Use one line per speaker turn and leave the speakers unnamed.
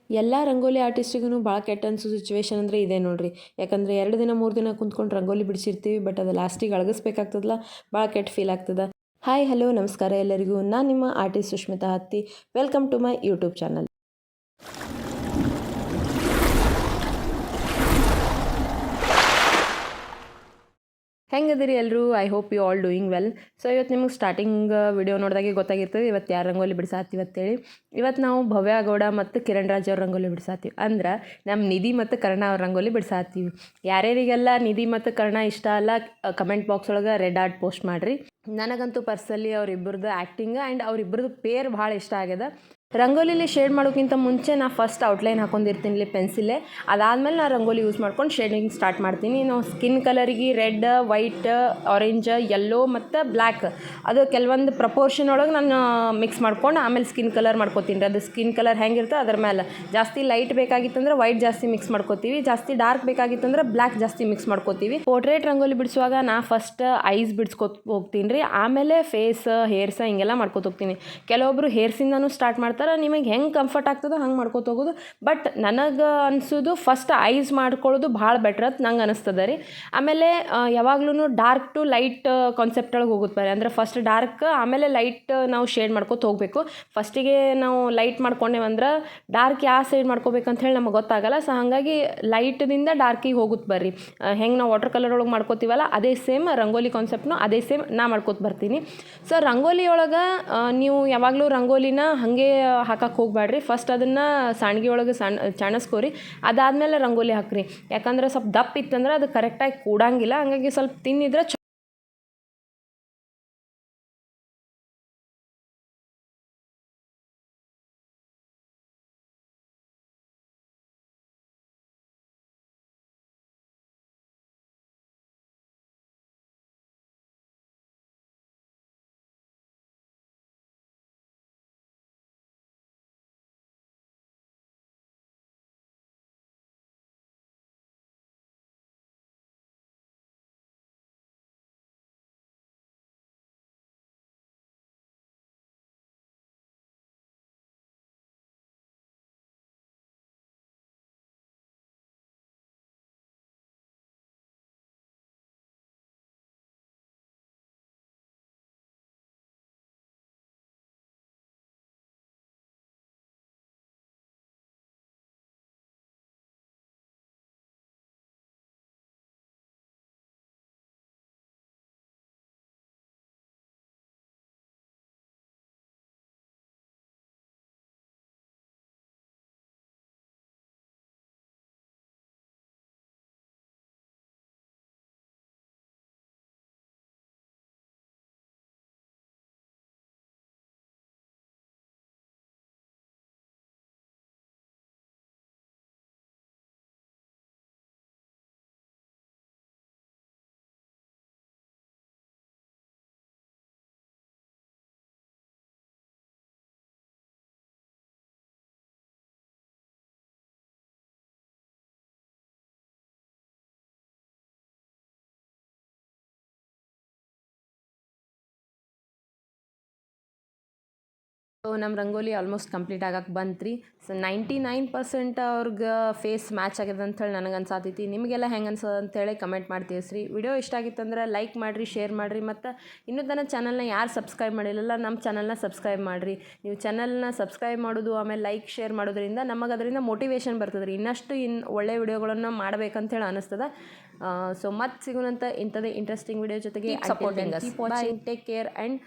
ಎಲ್ಲ ರಂಗೋಲಿ ಆರ್ಟಿಸ್ಟಿಗೂ ಭಾಳ ಕೆಟ್ಟ ಅನಿಸೋ ಸಿಚುವೇಶನ್ ಅಂದರೆ ಇದೆ ನೋಡಿರಿ. ಯಾಕಂದರೆ 2 ದಿನ 3 ದಿನ ಕುಂತ್ಕೊಂಡು ರಂಗೋಲಿ ಬಿಡಿಸಿರ್ತೀವಿ, ಬಟ್ ಅದು ಲಾಸ್ಟಿಗೆ ಅಳಗಿಸ್ಬೇಕಾಗ್ತದಲ್ಲ, ಭಾಳ ಕೆಟ್ಟ ಫೀಲ್ ಆಗ್ತದೆ. ಹಾಯ್ ಹಲೋ ನಮಸ್ಕಾರ ಎಲ್ಲರಿಗೂ. ನಾನು ನಿಮ್ಮ artist Sushmita Hatti. Welcome to my YouTube channel. ಹೆಂಗದಿರಿ ಎಲ್ಲರೂ? I hope you all doing well. So ಇವತ್ತು ನಿಮಗೆ ಸ್ಟಾರ್ಟಿಂಗ್ ವಿಡಿಯೋ ನೋಡಿದಾಗೆ ಗೊತ್ತಾಗಿರ್ತದೆ ಇವತ್ತು ಯಾರು ರಂಗೋಲಿ ಬಿಡಿಸಾತೀವಿ ಅಂತೇಳಿ. ಇವತ್ತು ನಾವು ಭವ್ಯ ಗೌಡ ಮತ್ತು ಕಿರಣ್ ರಾಜ್ ಅವ್ರ ರಂಗೋಲಿ ಬಿಡಿಸಾತೀವಿ. ಅಂದ್ರೆ ನಮ್ಮ ನಿಧಿ ಮತ್ತು ಕರ್ಣ ಅವ್ರ ರಂಗೋಲಿ ಬಿಡಿಸಾತೀವಿ. ಯಾರ್ಯಾರಿಗೆಲ್ಲ ನಿಧಿ ಮತ್ತು ಕರ್ಣ ಇಷ್ಟ ಅಲ್ಲ, ಕಮೆಂಟ್ ಬಾಕ್ಸ್ ಒಳಗೆ ರೆಡ್ ಆರ್ಟ್ ಪೋಸ್ಟ್ ಮಾಡಿರಿ. ನನಗಂತೂ ಪರ್ಸನಲಿ ಅವರಿಬ್ಬರದ್ದು ಆ್ಯಕ್ಟಿಂಗ್ ಆ್ಯಂಡ್ ಅವರಿಬ್ಬರದ್ದು ಪೇರ್ ಭಾಳ ಇಷ್ಟ ಆಗ್ಯದ. ರಂಗೋಲಿಲಿ ಶೇಡ್ ಮಾಡೋಕ್ಕಿಂತ ಮುಂಚೆ ನಾನು ಫಸ್ಟ್ ಔಟ್ಲೈನ್ ಹಾಕೊಂಡಿರ್ತೀನಿ ಇಲ್ಲಿ ಪೆನ್ಸಿಲ್ಲೇ. ಅದಾದಮೇಲೆ ನಾನು ರಂಗೋಲಿ ಯೂಸ್ ಮಾಡ್ಕೊಂಡು ಶೇಡಿಂಗ್ ಸ್ಟಾರ್ಟ್ ಮಾಡ್ತೀನಿ. ನಾವು ಸ್ಕಿನ್ ಕಲರಿಗೆ ರೆಡ್, ವೈಟ್, ಆರೆಂಜ್, ಯೆಲ್ಲೋ ಮತ್ತು ಬ್ಲ್ಯಾಕ್ ಅದು ಕೆಲವೊಂದು ಪ್ರಪೋರ್ಷನ್ ಒಳಗೆ ನಾನು ಮಿಕ್ಸ್ ಮಾಡ್ಕೊಂಡು ಆಮೇಲೆ ಸ್ಕಿನ್ ಕಲರ್ ಮಾಡ್ಕೋತೀನಿ ರೀ. ಅದು ಸ್ಕಿನ್ ಕಲರ್ ಹೆಂಗಿರ್ತೋ ಅದ್ರ ಮೇಲೆ ಜಾಸ್ತಿ ಲೈಟ್ ಬೇಕಾಗಿತ್ತಂದ್ರೆ ವೈಟ್ ಜಾಸ್ತಿ ಮಿಕ್ಸ್ ಮಾಡ್ಕೋತೀವಿ, ಜಾಸ್ತಿ ಡಾರ್ಕ್ ಬೇಕಾಗಿತ್ತಂದ್ರೆ ಬ್ಲ್ಯಾಕ್ ಜಾಸ್ತಿ ಮಿಕ್ಸ್ ಮಾಡ್ಕೋತೀವಿ. ಪೋರ್ಟ್ರೇಟ್ ರಂಗೋಲಿ ಬಿಡಿಸುವಾಗ ನಾ ಫಸ್ಟ್ ಐಸ್ ಬಿಡಿಸ್ಕೊತ ಹೋಗ್ತೀನಿ ರೀ, ಆಮೇಲೆ ಫೇಸ್, ಹೇರ್ಸ ಹಿಂಗೆಲ್ಲ ಮಾಡ್ಕೊತ ಹೋಗ್ತೀನಿ. ಕೆಲವೊಬ್ಬರು ಹೇರ್ಸಿಂದನೂ ಸ್ಟಾರ್ಟ್ ಮಾಡ್ತಾರೆ, ನಿಮಗೆ ಹೆಂಗೆ ಕಂಫರ್ಟ್ ಆಗ್ತದೋ ಹಂಗೆ ಮಾಡ್ಕೊತ ಹೋಗೋದು. ಬಟ್ ನನಗೆ ಅನಿಸೋದು ಫಸ್ಟ್ ಐಸ್ ಮಾಡ್ಕೊಳ್ಳೋದು ಭಾಳ ಬೆಟ್ರ್ ಅಂತ ನಂಗೆ ಅನಿಸ್ತದೆ ರೀ. ಆಮೇಲೆ ಯಾವಾಗ್ಲೂ ಡಾರ್ಕ್ ಟು ಲೈಟ್ ಕಾನ್ಸೆಪ್ಟ್ ಒಳಗೆ ಹೋಗುತ್ತೆ ಬರ್ರಿ. ಅಂದರೆ ಫಸ್ಟ್ ಡಾರ್ಕ್ ಆಮೇಲೆ ಲೈಟ್ ನಾವು ಶೇಡ್ ಮಾಡ್ಕೊತ ಹೋಗಬೇಕು. ಫಸ್ಟಿಗೆ ನಾವು ಲೈಟ್ ಮಾಡ್ಕೊಂಡೇವಂದ್ರೆ ಡಾರ್ಕ್ ಯಾವ ಸೈಡ್ ಮಾಡ್ಕೋಬೇಕಂತ ಹೇಳಿ ನಮಗೆ ಗೊತ್ತಾಗಲ್ಲ. ಸೊ ಹಾಗಾಗಿ ಲೈಟ್ದಿಂದ ಡಾರ್ಕಿಗೆ ಹೋಗುತ್ತೆ ಬರ್ರಿ. ಹೆಂಗೆ ನಾವು ವಾಟರ್ ಕಲರ್ ಒಳಗೆ ಮಾಡ್ಕೋತೀವಲ್ಲ ಅದೇ ಸೇಮ್ ರಂಗೋಲಿ ಕಾನ್ಸೆಪ್ಟ್ನು ಅದೇ ಸೇಮ್ ನಾ ಮಾಡ್ಕೊತ ಬರ್ತೀನಿ. ಸೊ ರಂಗೋಲಿ ಒಳಗೆ ನೀವು ಯಾವಾಗಲೂ ರಂಗೋಲಿನ ಹಾಗೆ ಹಾಕಕ್ಕೆ ಹೋಗ್ಬೇಡ್ರಿ. ಫಸ್ಟ್ ಅದನ್ನು ಸಾಣ್ಗಿ ಒಳಗೆ ಚಾಣಸ್ಕೋರಿ, ಅದಾದಮೇಲೆ ರಂಗೋಲಿ ಹಾಕ್ರಿ. ಯಾಕಂದ್ರೆ ಸ್ವಲ್ಪ ದಪ್ಪ ಇತ್ತಂದ್ರೆ ಅದು ಕರೆಕ್ಟಾಗಿ ಕೂಡಂಗಿಲ್ಲ. ಹಂಗಾಗಿ ಸ್ವಲ್ಪ ತಿನ್ನಿದ್ರೆ ಸೊ ನಮ್ಮ ರಂಗೋಲಿ ಆಲ್ಮೋಸ್ಟ್ ಕಂಪ್ಲೀಟ್ ಆಗಕ್ಕೆ ಬಂತು ರೀ. ಸೊ 99% ಅವ್ರಿಗೆ ಫೇಸ್ ಮ್ಯಾಚ್ ಆಗ್ಯದ ಅಂಥೇಳಿ ನನಗೆ ಅನ್ಸಾತೈತಿ. ನಿಮಗೆಲ್ಲ ಹೆಂಗೆ ಅನ್ಸೋದು ಅಂತೇಳಿ ಕಮೆಂಟ್ ಮಾಡಿ ತಿಳಿಸ್ರಿ. ವಿಡಿಯೋ ಇಷ್ಟ ಆಗಿತ್ತಂದ್ರೆ ಲೈಕ್ ಮಾಡಿರಿ, ಶೇರ್ ಮಾಡಿರಿ, ಮತ್ತು ಇನ್ನೂ ತನಕ ಚಾನಲ್ನ ಯಾರು ಸಬ್ಸ್ಕ್ರೈಬ್ ಮಾಡಿರಲಿಲ್ಲ ನಮ್ಮ ಚಾನಲ್ನ ಸಬ್ಸ್ಕ್ರೈಬ್ ಮಾಡಿರಿ. ನೀವು ಚಾನಲ್ನ ಸಬ್ಸ್ಕ್ರೈಬ್ ಮಾಡೋದು ಆಮೇಲೆ ಲೈಕ್ ಶೇರ್ ಮಾಡೋದ್ರಿಂದ ನಮಗೆ ಅದರಿಂದ ಮೋಟಿವೇಶನ್ ಬರ್ತದೆ ರೀ, ಇನ್ನಷ್ಟು ಒಳ್ಳೆ ವಿಡಿಯೋಗಳನ್ನು ಮಾಡ್ಬೇಕಂತೇಳಿ ಅನಿಸ್ತದೆ. ಸೊ ಮತ್ತೆ ಸಿಗೋಣಂತ ಇಂಥದೇ ಇಂಟ್ರೆಸ್ಟಿಂಗ್ ವಿಡಿಯೋ ಜೊತೆಗೆ. Supporting, take care and